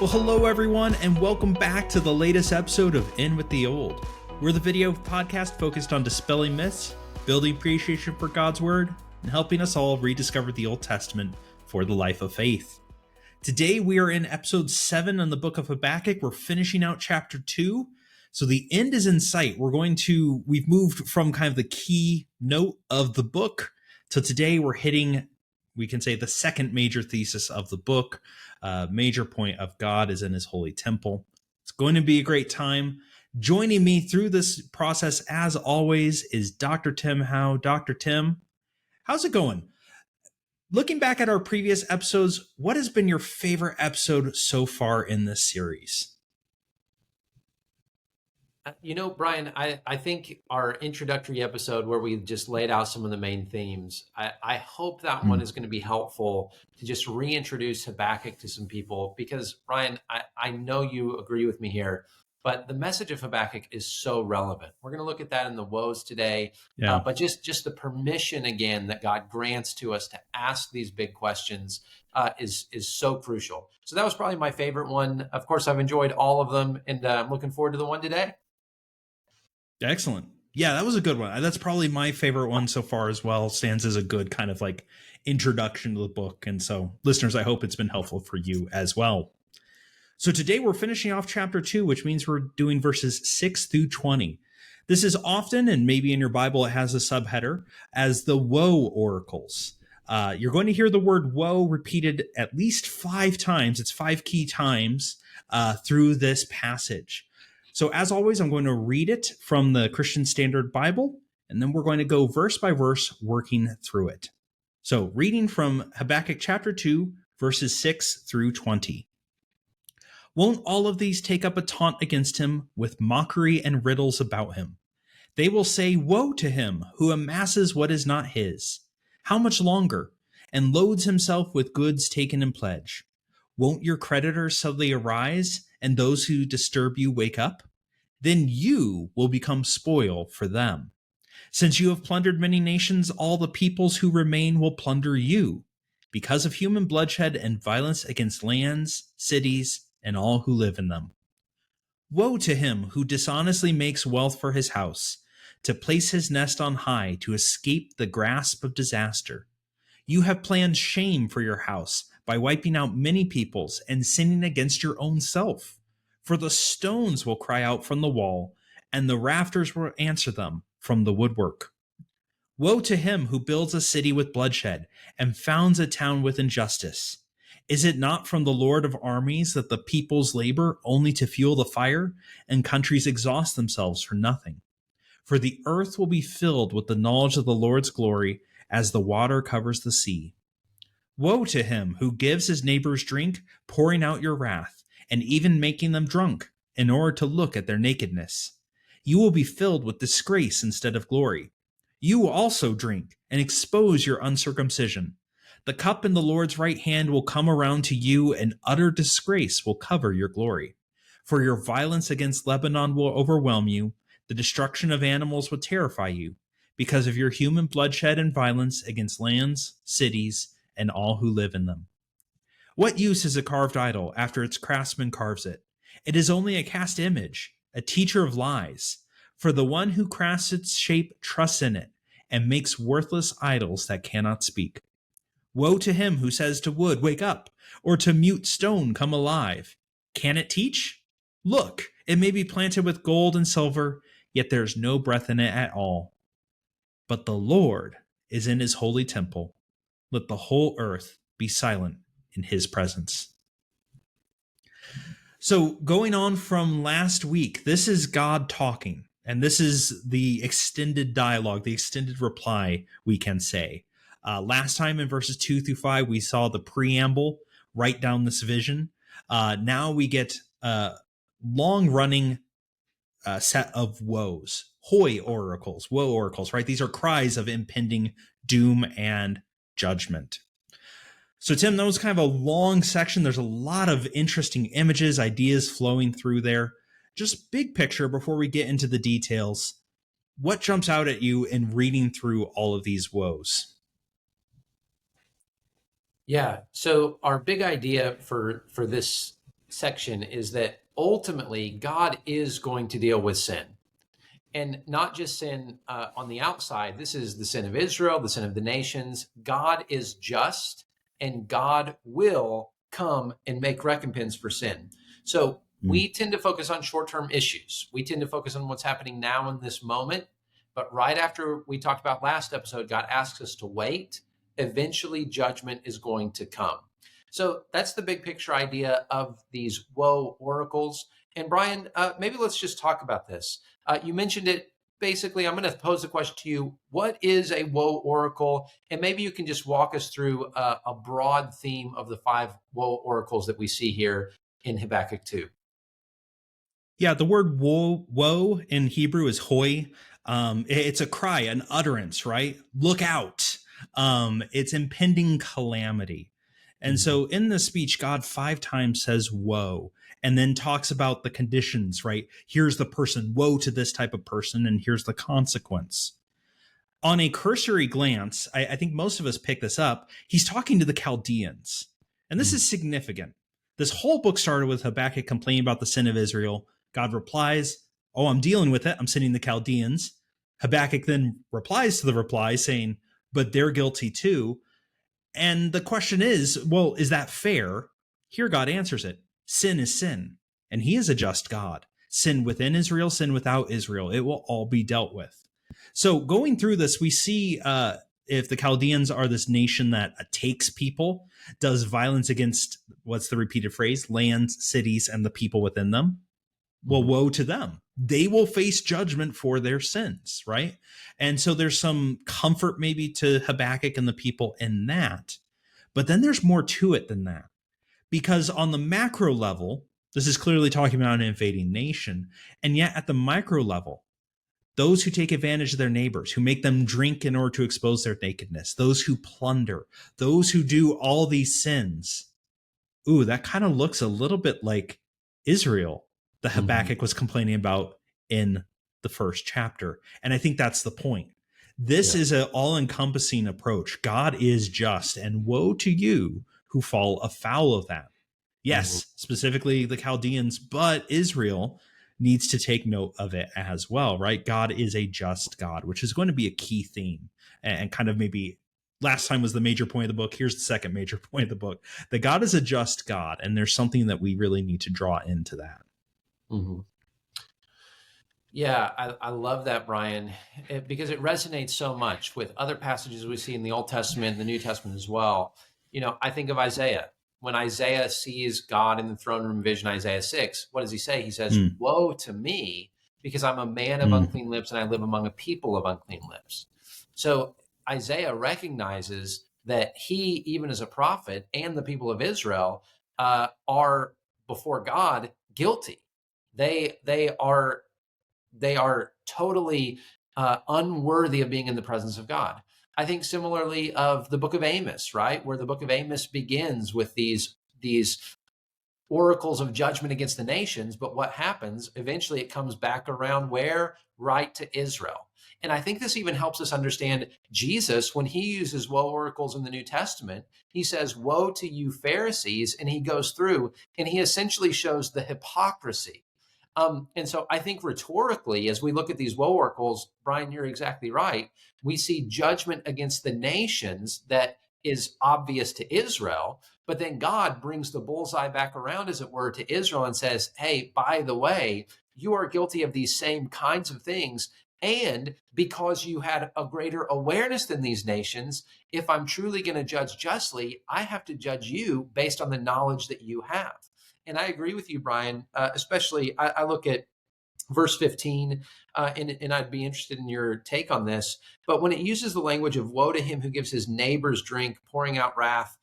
Well, hello everyone, and welcome back to the latest episode of In With the Old. We're the video podcast focused on dispelling myths, building appreciation for God's Word, and helping us all rediscover the Old Testament for the life of faith. Today we are in episode 7 on the book of Habakkuk. We're finishing out chapter 2. So the end is in sight. We've moved from kind of the key note of the book. So today we're hitting, we can say, the second major thesis of the book. Major point of God is in his holy temple. It's going to be a great time. Joining me through this process, as always, is Dr. Tim Howe. Dr. Tim, how's it going? Looking back at our previous episodes, what has been your favorite episode so far in this series? Brian, I think our introductory episode where we just laid out some of the main themes, I hope that one is going to be helpful to just reintroduce Habakkuk to some people, because, Brian, I know you agree with me here, but the message of Habakkuk is so relevant. We're going to look at that in the woes today, but just the permission, again, that God grants to us to ask these big questions is so crucial. So that was probably my favorite one. Of course, I've enjoyed all of them, and I'm looking forward to the one today. Excellent. Yeah, that was a good one. That's probably my favorite one so far as well. Stands as a good kind of like introduction to the book. And so, listeners, I hope it's been helpful for you as well. So today we're finishing off chapter 2, which means we're doing verses 6 through 20. This is often, and maybe in your Bible it has a subheader, as the woe oracles. You're going to hear the word woe repeated at least 5 times. It's 5 key times through this passage. So as always, I'm going to read it from the Christian Standard Bible, and then we're going to go verse by verse working through it. So reading from Habakkuk chapter 2, verses 6 through 20. Won't all of these take up a taunt against him with mockery and riddles about him? They will say, woe to him who amasses what is not his. How much longer? And loads himself with goods taken in pledge. Won't your creditors suddenly arise, and those who disturb you wake up? Then you will become spoil for them. Since you have plundered many nations, all the peoples who remain will plunder you, because of human bloodshed and violence against lands, cities, and all who live in them. Woe to him who dishonestly makes wealth for his house, to place his nest on high, to escape the grasp of disaster. You have planned shame for your house by wiping out many peoples and sinning against your own self. For the stones will cry out from the wall, and the rafters will answer them from the woodwork. Woe to him who builds a city with bloodshed and founds a town with injustice. Is it not from the Lord of armies that the peoples labor only to fuel the fire, and countries exhaust themselves for nothing? For the earth will be filled with the knowledge of the Lord's glory as the water covers the sea. Woe to him who gives his neighbors drink, pouring out your wrath, and even making them drunk, in order to look at their nakedness. You will be filled with disgrace instead of glory. You will also drink and expose your uncircumcision. The cup in the Lord's right hand will come around to you, and utter disgrace will cover your glory. For your violence against Lebanon will overwhelm you, the destruction of animals will terrify you, because of your human bloodshed and violence against lands, cities, and all who live in them. What use is a carved idol after its craftsman carves it? It is only a cast image, a teacher of lies. For the one who crafts its shape trusts in it, and makes worthless idols that cannot speak. Woe to him who says to wood, wake up, or to mute stone, come alive. Can it teach? Look, it may be planted with gold and silver, yet there is no breath in it at all. But the Lord is in his holy temple. Let the whole earth be silent in his presence. So going on from last week, this is God talking, and this is the extended dialogue, the extended reply, we can say. Last time in verses 2 through 5, we saw the preamble, write down this vision. Now we get a long-running set of woes, woe oracles, right? These are cries of impending doom and judgment. So, Tim, that was kind of a long section. There's a lot of interesting images, ideas flowing through there. Just big picture before we get into the details. What jumps out at you in reading through all of these woes? Yeah. So our big idea for this section is that ultimately God is going to deal with sin. And not just sin on the outside. This is the sin of Israel, the sin of the nations. God is just, and God will come and make recompense for sin. So we tend to focus on short-term issues. We tend to focus on what's happening now in this moment. But right after we talked about last episode, God asks us to wait. Eventually, judgment is going to come. So that's the big picture idea of these woe oracles. And Brian, maybe let's just talk about this. You mentioned it. Basically, I'm going to pose the question to you. What is a woe oracle? And maybe you can just walk us through a broad theme of the 5 woe oracles that we see here in Habakkuk 2. Yeah, the word woe in Hebrew is hoy. It's a cry, an utterance, right? Look out. It's impending calamity. And so in the speech, God 5 times says woe, and then talks about the conditions, right? Here's the person, woe to this type of person, and here's the consequence. On a cursory glance, I think most of us pick this up. He's talking to the Chaldeans. And this is significant. This whole book started with Habakkuk complaining about the sin of Israel. God replies, oh, I'm dealing with it. I'm sending the Chaldeans. Habakkuk then replies to the reply saying, but they're guilty too. And the question is, well, is that fair? Here God answers it. Sin is sin, and he is a just God. Sin within Israel, sin without Israel. It will all be dealt with. So going through this, we see if the Chaldeans are this nation that takes people, does violence against, what's the repeated phrase? Lands, cities, and the people within them. Well, woe to them. They will face judgment for their sins, right? And so there's some comfort maybe to Habakkuk and the people in that. But then there's more to it than that. Because on the macro level, this is clearly talking about an invading nation. And yet at the micro level, those who take advantage of their neighbors, who make them drink in order to expose their nakedness, those who plunder, those who do all these sins. Ooh, that kind of looks a little bit like Israel that Habakkuk was complaining about in the first chapter. And I think that's the point. This is an all-encompassing approach. God is just, and woe to you who fall afoul of that. Yes, specifically the Chaldeans, but Israel needs to take note of it as well, right? God is a just God, which is going to be a key theme, and kind of maybe last time was the major point of the book. Here's the second major point of the book, that God is a just God. And there's something that we really need to draw into that. Yeah, I love that, Brian, because it resonates so much with other passages we see in the Old Testament and the New Testament as well. You know, I think of Isaiah. When Isaiah sees God in the throne room vision, Isaiah 6, what does he say? He says, woe to me, because I'm a man of unclean lips and I live among a people of unclean lips. So Isaiah recognizes that he, even as a prophet, and the people of Israel are before God guilty. They are totally unworthy of being in the presence of God. I think similarly of the book of Amos, right? Where the book of Amos begins with these oracles of judgment against the nations. But what happens? Eventually it comes back around where? Right to Israel. And I think this even helps us understand Jesus when he uses woe oracles in the New Testament. He says, woe to you Pharisees, and he goes through and he essentially shows the hypocrisy. And so I think rhetorically, as we look at these woe oracles, Brian, you're exactly right. We see judgment against the nations that is obvious to Israel, but then God brings the bullseye back around, as it were, to Israel and says, hey, by the way, you are guilty of these same kinds of things. And because you had a greater awareness than these nations, if I'm truly going to judge justly, I have to judge you based on the knowledge that you have. And I agree with you, Brian, especially I look at verse 15, and I'd be interested in your take on this. But when it uses the language of woe to him who gives his neighbors drink, pouring out wrath,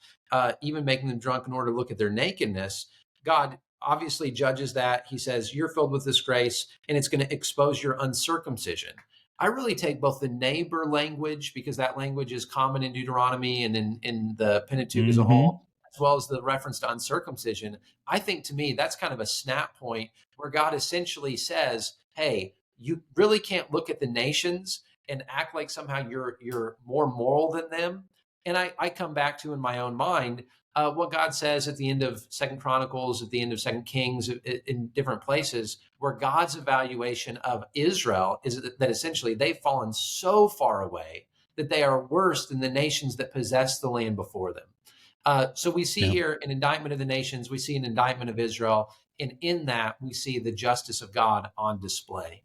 even making them drunk in order to look at their nakedness, God obviously judges that. He says, you're filled with disgrace, and it's going to expose your uncircumcision. I really take both the neighbor language, because that language is common in Deuteronomy and in the Pentateuch as a whole, as well as the reference to uncircumcision. I think to me, that's kind of a snap point where God essentially says, hey, you really can't look at the nations and act like somehow you're more moral than them. And I come back to, in my own mind, what God says at the end of Second Chronicles, at the end of Second Kings, in different places, where God's evaluation of Israel is that essentially they've fallen so far away that they are worse than the nations that possess the land before them. So we see Yeah. here an indictment of the nations, we see an indictment of Israel, and in that we see the justice of God on display.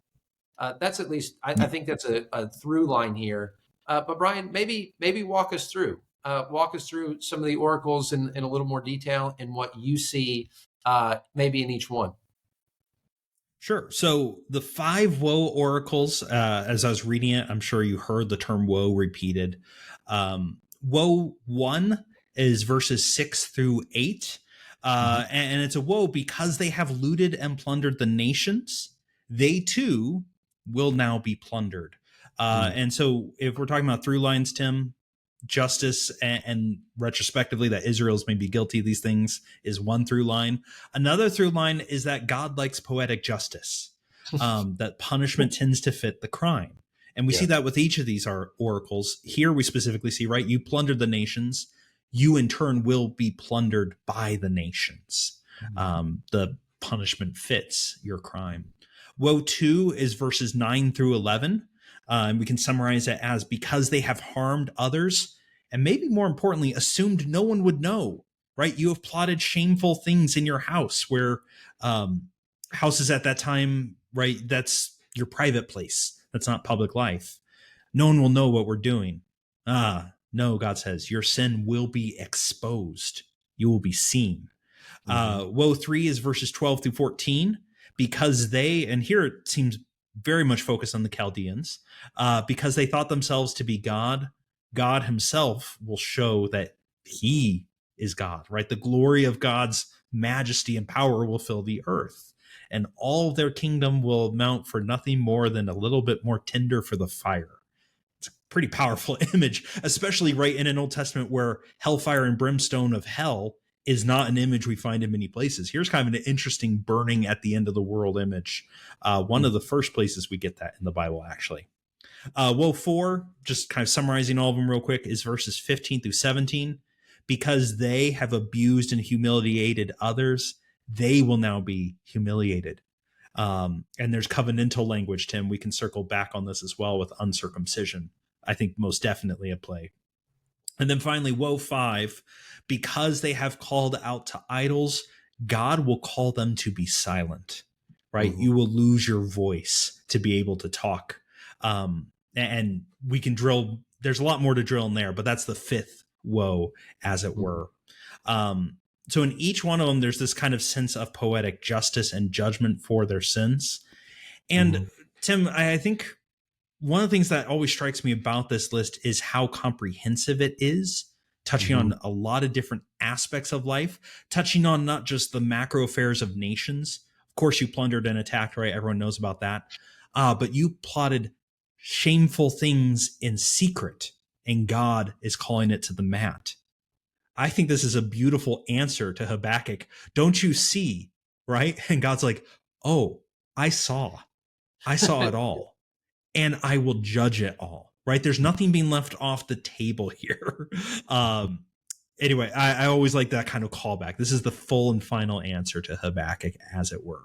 That's at least, I think that's a through line here. But Brian, maybe walk us through some of the oracles in a little more detail and what you see maybe in each one. Sure. So the five woe oracles, as I was reading it, I'm sure you heard the term woe repeated. Woe 1 is verses 6 through 8. And it's a woe because they have looted and plundered the nations. They too will now be plundered. And so if we're talking about through lines, Tim, justice and retrospectively that Israel's may be guilty of these things is one through line. Another through line is that God likes poetic justice, that punishment tends to fit the crime. And we see that with each of these oracles. Here we specifically see, right, you plundered the nations, you in turn will be plundered by the nations. The punishment fits your crime. Woe 2 is verses 9 through 11. And we can summarize it as because they have harmed others, and maybe more importantly, assumed no one would know, right? You have plotted shameful things in your house where houses at that time, right? That's your private place. That's not public life. No one will know what we're doing. No, God says, your sin will be exposed. You will be seen. Woe 3 is verses 12 through 14 because they, and here it seems very much focused on the Chaldeans, because they thought themselves to be God. God himself will show that he is God, right? The glory of God's majesty and power will fill the earth, and all their kingdom will amount for nothing more than a little bit more tinder for the fire. It's a pretty powerful image, especially right in an Old Testament where hellfire and brimstone of hell is not an image we find in many places. Here's kind of an interesting burning at the end of the world image. One of the first places we get that in the Bible, actually. Woe 4, just kind of summarizing all of them real quick, is verses 15 through 17. Because they have abused and humiliated others, they will now be humiliated. And there's covenantal language, Tim. We can circle back on this as well with uncircumcision. I think most definitely at play. And then finally, woe 5, because they have called out to idols, God will call them to be silent, right? You will lose your voice to be able to talk. And we can drill, there's a lot more to drill in there, but that's the fifth woe, as it were. So in each one of them, there's this kind of sense of poetic justice and judgment for their sins. And Tim, I think one of the things that always strikes me about this list is how comprehensive it is, touching on a lot of different aspects of life, touching on not just the macro affairs of nations. Of course, you plundered and attacked, right? Everyone knows about that. But you plotted shameful things in secret, and God is calling it to the mat. I think this is a beautiful answer to Habakkuk. Don't you see, right? And God's like, oh, I saw it all. And I will judge it all, right? There's nothing being left off the table here. Anyway, I always like that kind of callback. This is the full and final answer to Habakkuk, as it were.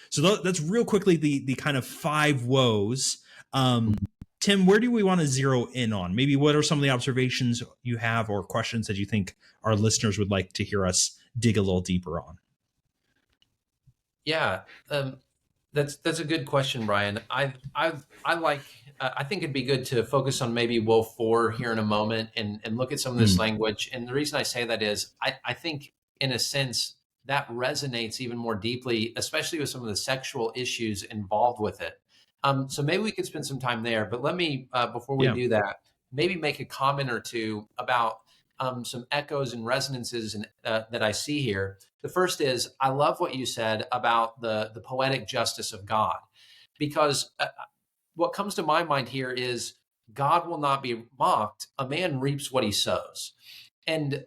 So that's real quickly the kind of five woes. Tim, where do we want to zero in on? Maybe what are some of the observations you have or questions that you think our listeners would like to hear us dig a little deeper on? Yeah, that's a good question, Brian. I like. I think it'd be good to focus on maybe woe 4 here in a moment and look at some of this language. And the reason I say that is I think in a sense that resonates even more deeply, especially with some of the sexual issues involved with it. So maybe we could spend some time there. But let me before we do that, maybe make a comment or two about some echoes and resonances that I see here. The first is I love what you said about the poetic justice of God, because what comes to my mind here is God will not be mocked. A man reaps what he sows. And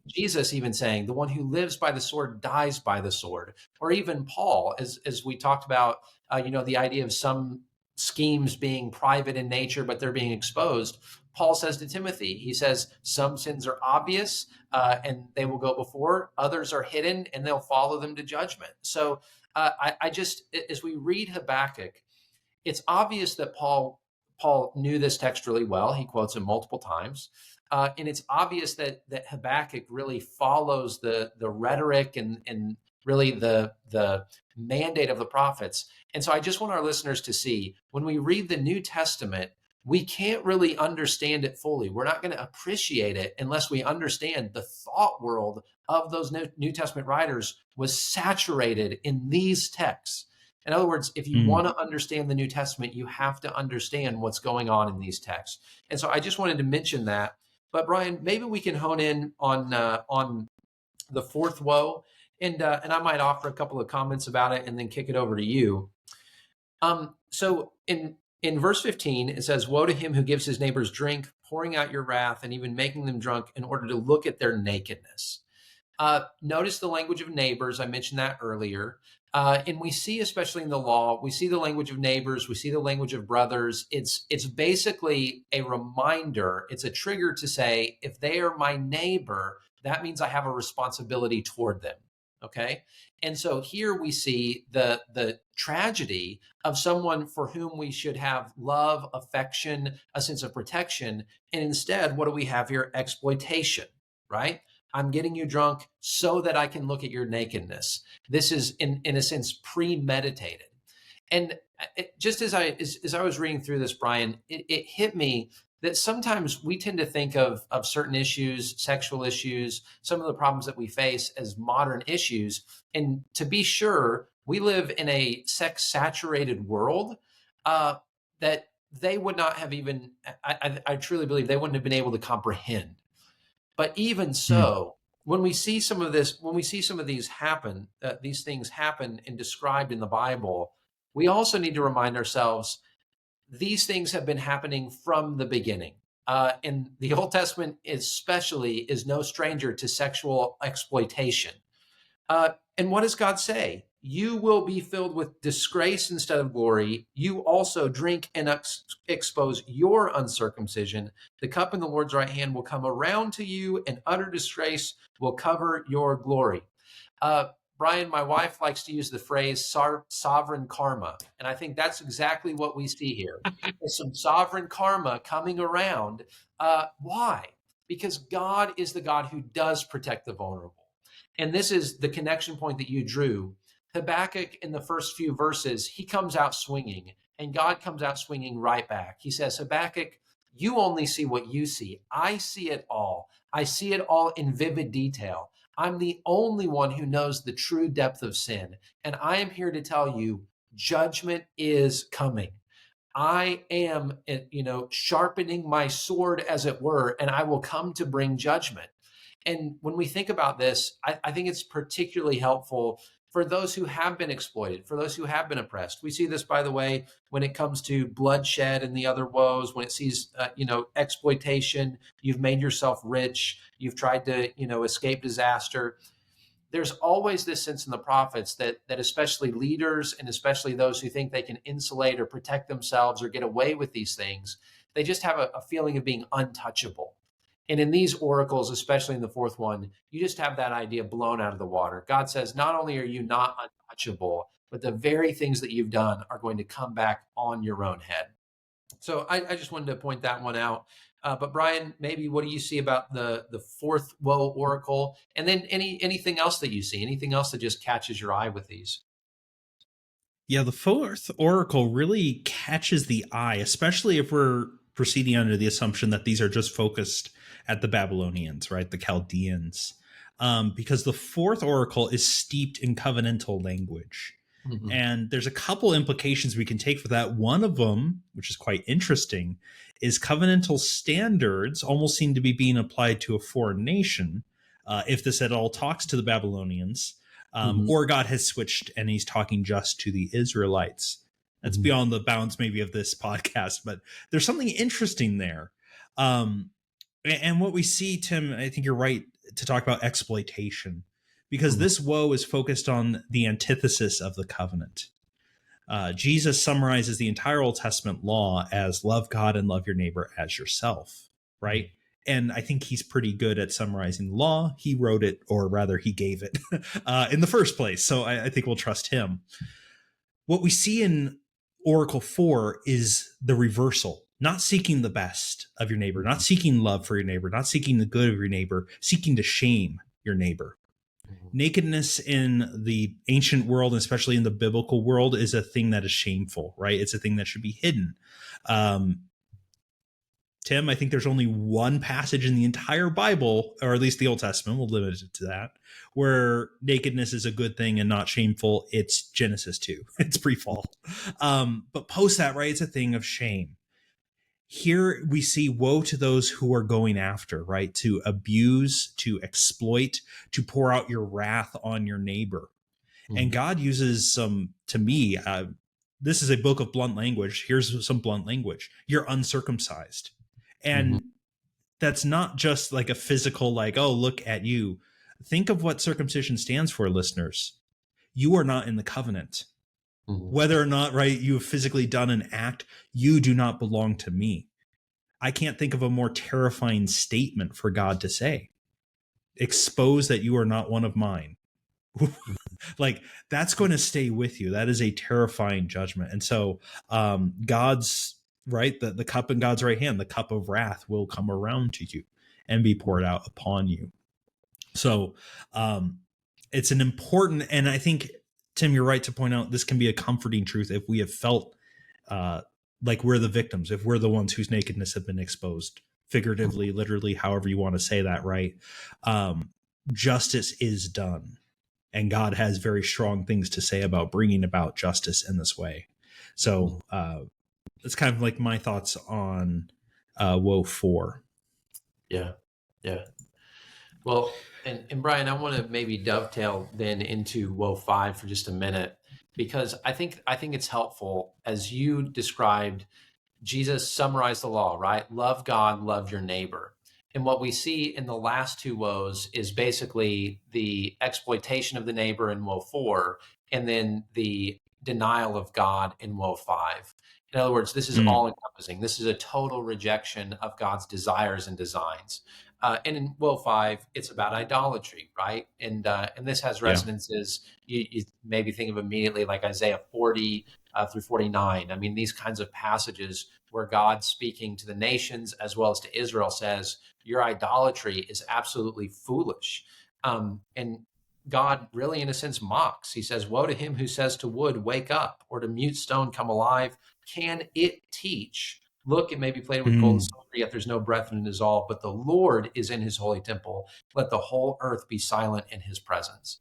Jesus even saying, the one who lives by the sword dies by the sword. Or even Paul, as we talked about, the idea of some schemes being private in nature, but they're being exposed. Paul says to Timothy, he says, some sins are obvious and they will go before, others are hidden and they'll follow them to judgment. So I just, as we read Habakkuk, it's obvious that Paul knew this text really well. He quotes it multiple times. And it's obvious that Habakkuk really follows the rhetoric and really the mandate of the prophets. And so I just want our listeners to see, when we read the New Testament, we can't really understand it fully. We're not going to appreciate it unless we understand the thought world of those New Testament writers was saturated in these texts. In other words, if you want to understand the New Testament, you have to understand what's going on in these texts. And so I just wanted to mention that. But Brian, maybe we can hone in on the fourth woe, and I might offer a couple of comments about it, and then kick it over to you. So in verse 15, it says, "Woe to him who gives his neighbors drink, pouring out your wrath, and even making them drunk in order to look at their nakedness." Notice the language of neighbors. I mentioned that earlier. And we see, especially in the law, we see the language of neighbors, we see the language of brothers. It's basically a reminder, it's a trigger to say, if they are my neighbor, that means I have a responsibility toward them. Okay. And so here we see the tragedy of someone for whom we should have love, affection, a sense of protection. And instead, what do we have here? Exploitation, right? I'm getting you drunk so that I can look at your nakedness. This is, in a sense, premeditated. And just as I was reading through this, Brian, it hit me that sometimes we tend to think of certain issues, sexual issues, some of the problems that we face as modern issues. And to be sure, we live in a sex-saturated world that they would not have even, I truly believe they wouldn't have been able to comprehend. But even so, when we see some of this, when we see some of these happen, these things happen and described in the Bible, we also need to remind ourselves these things have been happening from the beginning. And the Old Testament especially is no stranger to sexual exploitation. And what does God say? You will be filled with disgrace instead of glory. You also drink and expose your uncircumcision. The cup in the Lord's right hand will come around to you, and utter disgrace will cover your glory. Brian, my wife likes to use the phrase sovereign karma. And I think that's exactly what we see here. There's some sovereign karma coming around. Why? Because God is the God who does protect the vulnerable. And this is the connection point that you drew. Habakkuk, in the first few verses, he comes out swinging, and God comes out swinging right back. He says, Habakkuk, you only see what you see. I see it all. I see it all in vivid detail. I'm the only one who knows the true depth of sin. And I am here to tell you, judgment is coming. I am, sharpening my sword, as it were, and I will come to bring judgment. And when we think about this, I think it's particularly helpful for those who have been exploited, for those who have been oppressed. We see this, by the way, when it comes to bloodshed and the other woes, when it sees, exploitation, you've made yourself rich, you've tried to, escape disaster. There's always this sense in the prophets that especially leaders and especially those who think they can insulate or protect themselves or get away with these things, they just have a feeling of being untouchable. And in these oracles, especially in the fourth one, you just have that idea blown out of the water. God says, not only are you not untouchable, but the very things that you've done are going to come back on your own head. So I just wanted to point that one out. But Brian, maybe what do you see about the fourth woe oracle? And then anything else that you see, anything else that just catches your eye with these? Yeah, the fourth oracle really catches the eye, especially if we're proceeding under the assumption that these are just focused at the Babylonians, right? The Chaldeans. Because the fourth oracle is steeped in covenantal language. Mm-hmm. And there's a couple implications we can take for that. One of them, which is quite interesting, is covenantal standards almost seem to be being applied to a foreign nation, if this at all talks to the Babylonians, or God has switched and he's talking just to the Israelites. That's beyond the bounds maybe of this podcast, but there's something interesting there. And what we see, Tim, I think you're right to talk about exploitation, because this woe is focused on the antithesis of the covenant. Jesus summarizes the entire Old Testament law as love God and love your neighbor as yourself, right? And I think he's pretty good at summarizing the law. He wrote it, or rather, he gave it in the first place. So I think we'll trust him. What we see in Oracle 4 is the reversal, not seeking the best of your neighbor, not seeking love for your neighbor, not seeking the good of your neighbor, seeking to shame your neighbor. Nakedness in the ancient world, especially in the biblical world, is a thing that is shameful, right? It's a thing that should be hidden. Tim, I think there's only one passage in the entire Bible, or at least the Old Testament, we'll limit it to that, where nakedness is a good thing and not shameful. It's Genesis 2. It's pre-fall. But post that, right, it's a thing of shame. Here we see woe to those who are going after, right, to abuse, to exploit, to pour out your wrath on your neighbor. And God uses some, to me, this is a book of blunt language. Here's some blunt language. You're uncircumcised. And that's not just like a physical, like, oh, look at you. Think of what circumcision stands for, listeners. You are not in the covenant. Whether or not, right, you have physically done an act, you do not belong to me. I can't think of a more terrifying statement for God to say. Expose that you are not one of mine. Like, that's going to stay with you. That is a terrifying judgment. And so God's, right, the cup in God's right hand, the cup of wrath will come around to you and be poured out upon you. So it's an important, and I think, Tim, you're right to point out this can be a comforting truth if we have felt like we're the victims, if we're the ones whose nakedness have been exposed, figuratively, literally, however you want to say that, right? Justice is done. And God has very strong things to say about bringing about justice in this way. So it's kind of like my thoughts on Woe 4. Yeah. Well, and Brian, I want to maybe dovetail then into Woe 5 for just a minute, because I think it's helpful, as you described, Jesus summarized the law, right? Love God, love your neighbor. And what we see in the last two woes is basically the exploitation of the neighbor in Woe 4, and then the denial of God in Woe 5. In other words, this is all encompassing. This is a total rejection of God's desires and designs. And in Woe 5, it's about idolatry, right? And this has resonances. You maybe think of immediately like Isaiah 40 through 49. I mean, these kinds of passages where God, speaking to the nations as well as to Israel, says, your idolatry is absolutely foolish. And God really, in a sense, mocks. He says, woe to him who says to wood, wake up, or to mute stone, come alive. Can it teach? Look, it may be plated with gold and silver, yet there's no breath in it is all. But the Lord is in his holy temple. Let the whole earth be silent in his presence.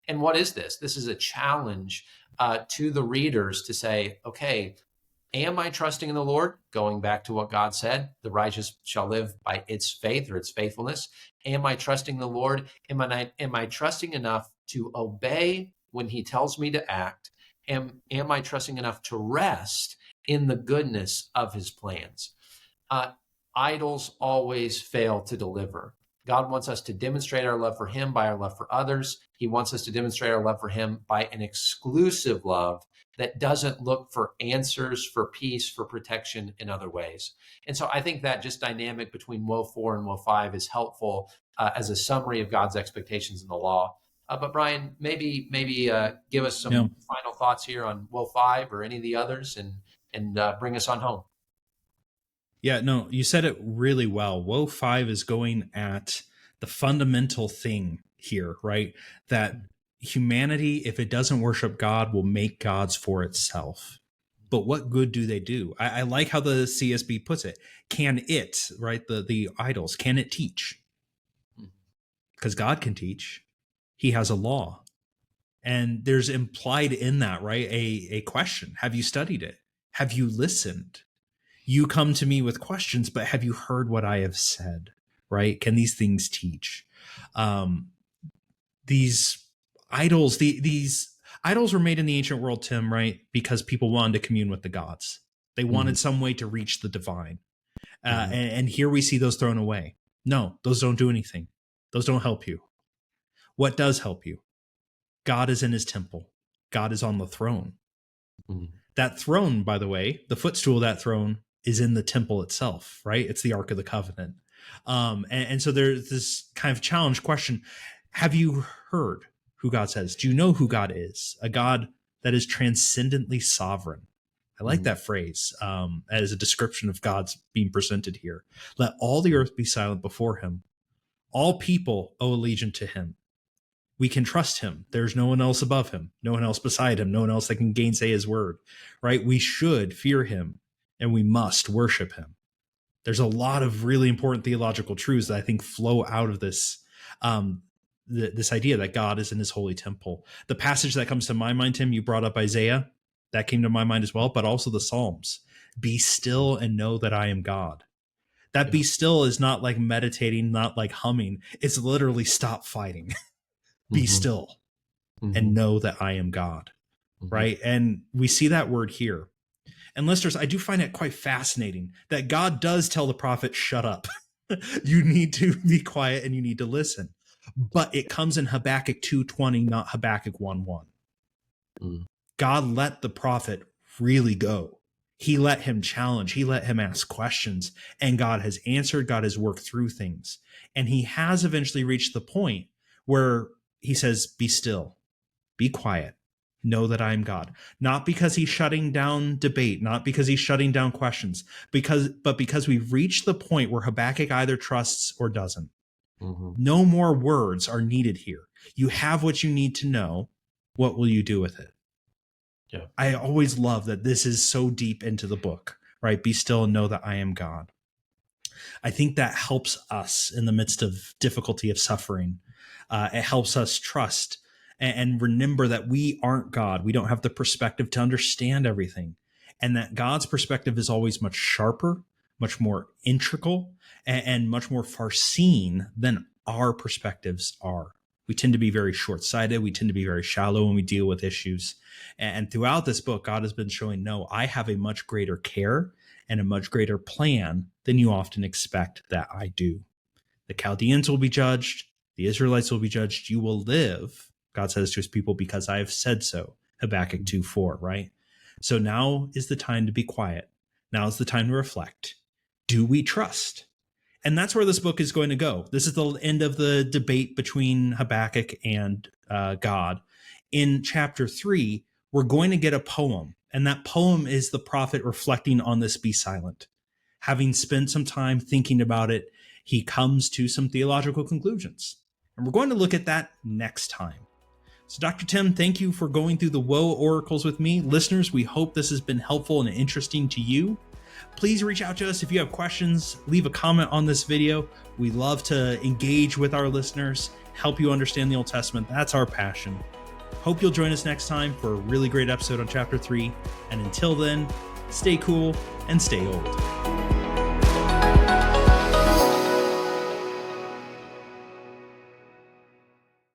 And what is this? This is a challenge to the readers to say, okay, am I trusting in the Lord? Going back to what God said, the righteous shall live by its faith or its faithfulness. Am I trusting the Lord? Am I trusting enough to obey when he tells me to act? Am I trusting enough to rest in the goodness of his plans? Idols always fail to deliver. God wants us to demonstrate our love for him by our love for others. He wants us to demonstrate our love for him by an exclusive love that doesn't look for answers, for peace, for protection in other ways. And so I think that just dynamic between Woe 4 and Woe 5 is helpful as a summary of God's expectations in the law. But Brian, maybe give us some final thoughts here on Woe 5 or any of the others, and bring us on home. Yeah, no, you said it really well. Woe 5 is going at the fundamental thing here, right? That humanity, if it doesn't worship God, will make gods for itself. But what good do they do? I like how the CSB puts it. Can it, right, the idols, can it teach? Because God can teach. He has a law. And there's implied in that, right, a question. Have you studied it? Have you listened? You come to me with questions, but have you heard what I have said? Right? Can these things teach? These idols, these idols were made in the ancient world, Tim, right? Because people wanted to commune with the gods. They wanted some way to reach the divine. And here we see those thrown away. No, those don't do anything. Those don't help you. What does help you? God is in his temple. God is on the throne. Mhm. That throne, by the way, the footstool of that throne is in the temple itself, right? It's the Ark of the Covenant. And so there's this kind of challenge question. Have you heard who God says? Do you know who God is? A God that is transcendently sovereign. I like that phrase as a description of God's being presented here. Let all the earth be silent before him. All people owe allegiance to him. We can trust him. There's no one else above him, no one else beside him, no one else that can gainsay his word, right? We should fear him and we must worship him. There's a lot of really important theological truths that I think flow out of this, this idea that God is in his holy temple. The passage that comes to my mind, Tim, you brought up Isaiah, that came to my mind as well, but also the Psalms. Be still and know that I am God. That be still is not like meditating, not like humming. It's literally stop fighting. Be still and know that I am God, right? And we see that word here. And listeners, I do find it quite fascinating that God does tell the prophet, shut up. You need to be quiet and you need to listen. But it comes in Habakkuk 2:20, not Habakkuk 1:1. God let the prophet really go. He let him challenge. He let him ask questions. And God has answered. God has worked through things. And he has eventually reached the point where he says, be still, be quiet, know that I am God. Not because he's shutting down debate, not because he's shutting down questions, but because we've reached the point where Habakkuk either trusts or doesn't. No more words are needed here. You have what you need to know. What will you do with it? Yeah. I always love that this is so deep into the book, right? Be still and know that I am God. I think that helps us in the midst of difficulty of suffering. It helps us trust and remember that we aren't God. We don't have the perspective to understand everything. And that God's perspective is always much sharper, much more integral, and much more far-seeing than our perspectives are. We tend to be very short-sighted. We tend to be very shallow when we deal with issues. And throughout this book, God has been showing, no, I have a much greater care and a much greater plan than you often expect that I do. The Chaldeans will be judged. The Israelites will be judged. You will live, God says to his people, because I have said so. Habakkuk 2:4, right? So now is the time to be quiet. Now is the time to reflect. Do we trust? And that's where this book is going to go. This is the end of the debate between Habakkuk and God. In chapter 3, we're going to get a poem. And that poem is the prophet reflecting on this be silent. Having spent some time thinking about it, he comes to some theological conclusions. And we're going to look at that next time. So Dr. Tim, thank you for going through the woe oracles with me. Listeners, we hope this has been helpful and interesting to you. Please reach out to us if you have questions. Leave a comment on this video. We love to engage with our listeners, help you understand the Old Testament. That's our passion. Hope you'll join us next time for a really great episode on chapter 3. And until then, stay cool and stay old.